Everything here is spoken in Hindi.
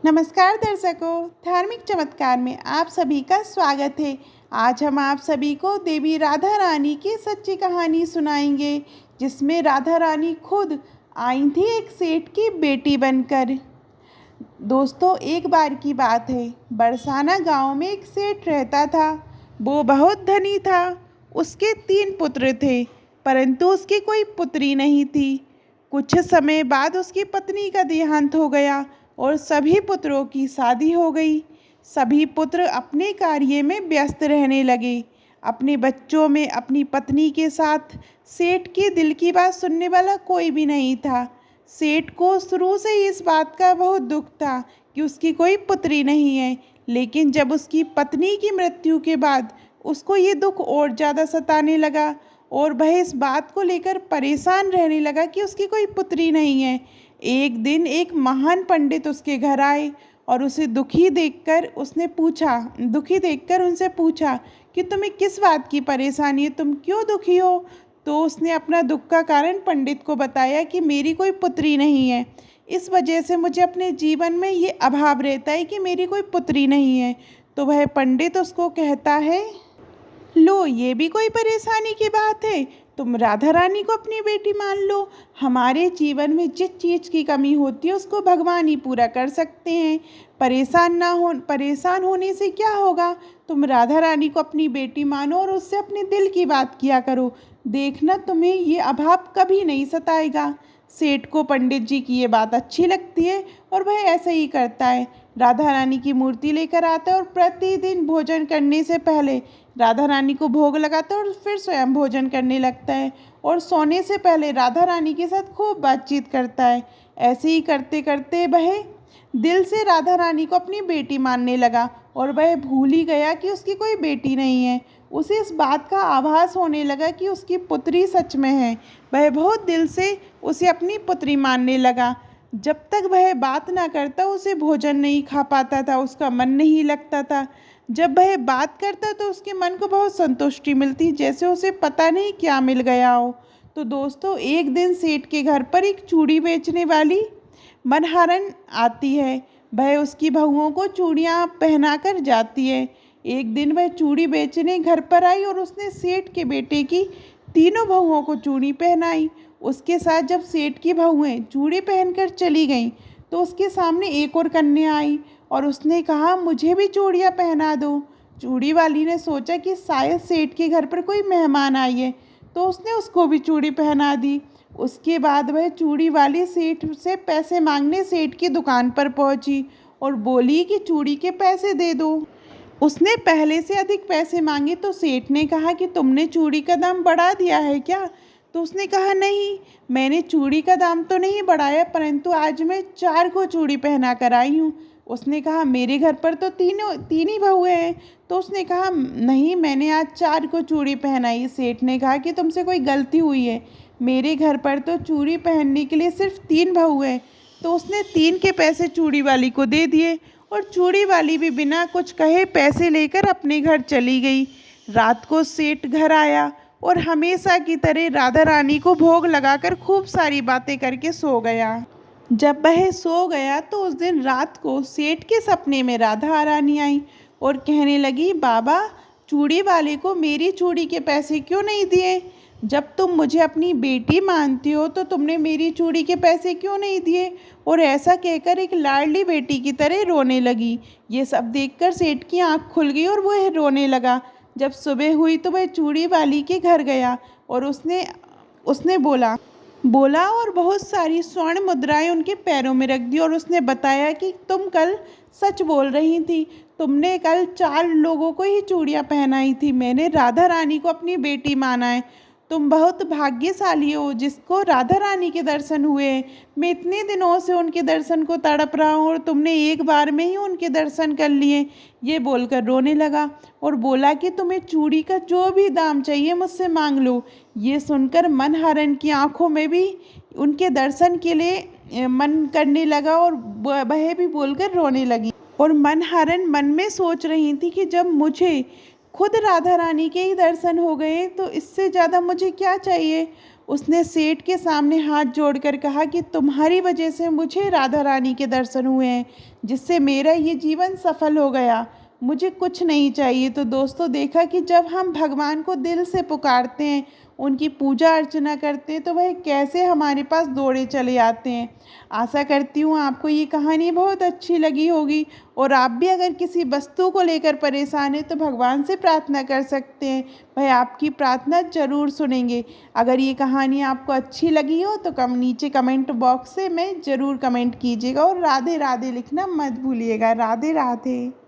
नमस्कार दर्शकों, धार्मिक चमत्कार में आप सभी का स्वागत है। आज हम आप सभी को देवी राधा रानी की सच्ची कहानी सुनाएंगे, जिसमें राधा रानी खुद आई थी एक सेठ की बेटी बनकर। दोस्तों, एक बार की बात है, बरसाना गांव में एक सेठ रहता था। वो बहुत धनी था। उसके 3 पुत्र थे, परंतु उसकी कोई पुत्री नहीं थी। कुछ समय बाद उसकी पत्नी का देहांत हो गया और सभी पुत्रों की शादी हो गई। सभी पुत्र अपने कार्य में व्यस्त रहने लगे। अपने बच्चों में अपनी पत्नी के साथ सेठ के दिल की बात सुनने वाला कोई भी नहीं था। सेठ को शुरू से ही इस बात का बहुत दुख था कि उसकी कोई पुत्री नहीं है, लेकिन जब उसकी पत्नी की मृत्यु के बाद उसको ये दुख और ज़्यादा सताने लगा और वह इस बात को लेकर परेशान रहने लगा कि उसकी कोई पुत्री नहीं है। एक दिन एक महान पंडित उसके घर आए और उसे दुखी देखकर उनसे पूछा कि तुम्हें किस बात की परेशानी है, तुम क्यों दुखी हो। तो उसने अपना दुख का कारण पंडित को बताया कि मेरी कोई पुत्री नहीं है, इस वजह से मुझे अपने जीवन में ये अभाव रहता है कि मेरी कोई पुत्री नहीं है। तो वह पंडित उसको कहता है, लो, ये भी कोई परेशानी की बात है, तुम राधा रानी को अपनी बेटी मान लो। हमारे जीवन में जिस चीज़ की कमी होती है उसको भगवान ही पूरा कर सकते हैं। परेशान होने से क्या होगा, तुम राधा रानी को अपनी बेटी मानो और उससे अपने दिल की बात किया करो, देखना तुम्हें ये अभाव कभी नहीं सताएगा। सेठ को पंडित जी की ये बात अच्छी लगती है और वह ऐसा ही करता है। राधा रानी की मूर्ति लेकर आता है और प्रतिदिन भोजन करने से पहले राधा रानी को भोग लगाता है और फिर स्वयं भोजन करने लगता है और सोने से पहले राधा रानी के साथ खूब बातचीत करता है। ऐसे ही करते करते वह दिल से राधा रानी को अपनी बेटी मानने लगा और वह भूल ही गया कि उसकी कोई बेटी नहीं है। उसे इस बात का आभास होने लगा कि उसकी पुत्री सच में है। वह बहुत दिल से उसे अपनी पुत्री मानने लगा। जब तक वह बात ना करता उसे भोजन नहीं खा पाता था, उसका मन नहीं लगता था। जब वह बात करता तो उसके मन को बहुत संतुष्टि मिलती, जैसे उसे पता नहीं क्या मिल गया हो। तो दोस्तों, एक दिन सेठ के घर पर एक चूड़ी बेचने वाली मनहारन आती है। वह उसकी बहुओं को चूड़ियाँ पहनाकर जाती है। एक दिन वह चूड़ी बेचने घर पर आई और उसने सेठ के बेटे की तीनों बहुओं को चूड़ी पहनाई। उसके साथ जब सेठ की बहुएं चूड़ी पहनकर चली गईं तो उसके सामने एक और कन्या आई और उसने कहा, मुझे भी चूड़ियाँ पहना दो। चूड़ी वाली ने सोचा कि शायद सेठ के घर पर कोई मेहमान आई है, तो उसने उसको भी चूड़ी पहना दी। उसके बाद वह चूड़ी वाली सेठ से पैसे मांगने सेठ की दुकान पर पहुंची और बोली कि चूड़ी के पैसे दे दो। उसने पहले से अधिक पैसे मांगे तो सेठ ने कहा कि तुमने चूड़ी का दाम बढ़ा दिया है क्या। तो उसने कहा, नहीं, मैंने चूड़ी का दाम तो नहीं बढ़ाया, परंतु आज मैं 4 को चूड़ी पहना कर आई हूँ। उसने कहा, मेरे घर पर तो तीन ही बहुएं हैं। तो उसने कहा, नहीं, मैंने आज 4 को चूड़ी पहनाई। सेठ ने कहा कि तुमसे कोई गलती हुई है, मेरे घर पर तो चूड़ी पहनने के लिए सिर्फ 3 बहुएं हैं। तो उसने 3 के पैसे चूड़ी वाली को दे दिए और चूड़ी वाली भी बिना कुछ कहे पैसे लेकर अपने घर चली गई। रात को सेठ घर आया और हमेशा की तरह राधा रानी को भोग लगाकर खूब सारी बातें करके सो गया। जब वह सो गया तो उस दिन रात को सेठ के सपने में राधा रानी आई और कहने लगी, बाबा, चूड़ी वाले को मेरी चूड़ी के पैसे क्यों नहीं दिए। जब तुम मुझे अपनी बेटी मानती हो तो तुमने मेरी चूड़ी के पैसे क्यों नहीं दिए। और ऐसा कहकर एक लाडली बेटी की तरह रोने लगी। ये सब देखकर सेठ की आंख खुल गई और वह रोने लगा। जब सुबह हुई तो वह चूड़ी वाली के घर गया और उसने बोला और बहुत सारी स्वर्ण मुद्राएं उनके पैरों में रख दी और उसने बताया कि तुम कल सच बोल रही थी, तुमने कल 4 लोगों को ही चूड़ियाँ पहनाई थी, मैंने राधा रानी को अपनी बेटी माना है। तुम बहुत भाग्यशाली हो जिसको राधा रानी के दर्शन हुए। मैं इतने दिनों से उनके दर्शन को तड़प रहा हूँ और तुमने एक बार में ही उनके दर्शन कर लिए। ये बोलकर रोने लगा और बोला कि तुम्हें चूड़ी का जो भी दाम चाहिए मुझसे मांग लो। ये सुनकर मनहरण की आंखों में भी उनके दर्शन के लिए मन करने लगा और वह भी बोलकर रोने लगी। और मनहरण मन में सोच रही थी कि जब मुझे खुद राधा रानी के ही दर्शन हो गए तो इससे ज़्यादा मुझे क्या चाहिए। उसने सेठ के सामने हाथ जोड़कर कहा कि तुम्हारी वजह से मुझे राधा रानी के दर्शन हुए हैं, जिससे मेरा ये जीवन सफल हो गया। मुझे कुछ नहीं चाहिए। तो दोस्तों, देखा कि जब हम भगवान को दिल से पुकारते हैं, उनकी पूजा अर्चना करते हैं, तो वह कैसे हमारे पास दौड़े चले आते हैं। आशा करती हूँ आपको ये कहानी बहुत अच्छी लगी होगी, और आप भी अगर किसी वस्तु को लेकर परेशान हैं तो भगवान से प्रार्थना कर सकते हैं। वह आपकी प्रार्थना ज़रूर सुनेंगे। अगर ये कहानी आपको अच्छी लगी हो तो नीचे कमेंट बॉक्स से में ज़रूर कमेंट कीजिएगा, और राधे राधे लिखना मत भूलिएगा। राधे राधे।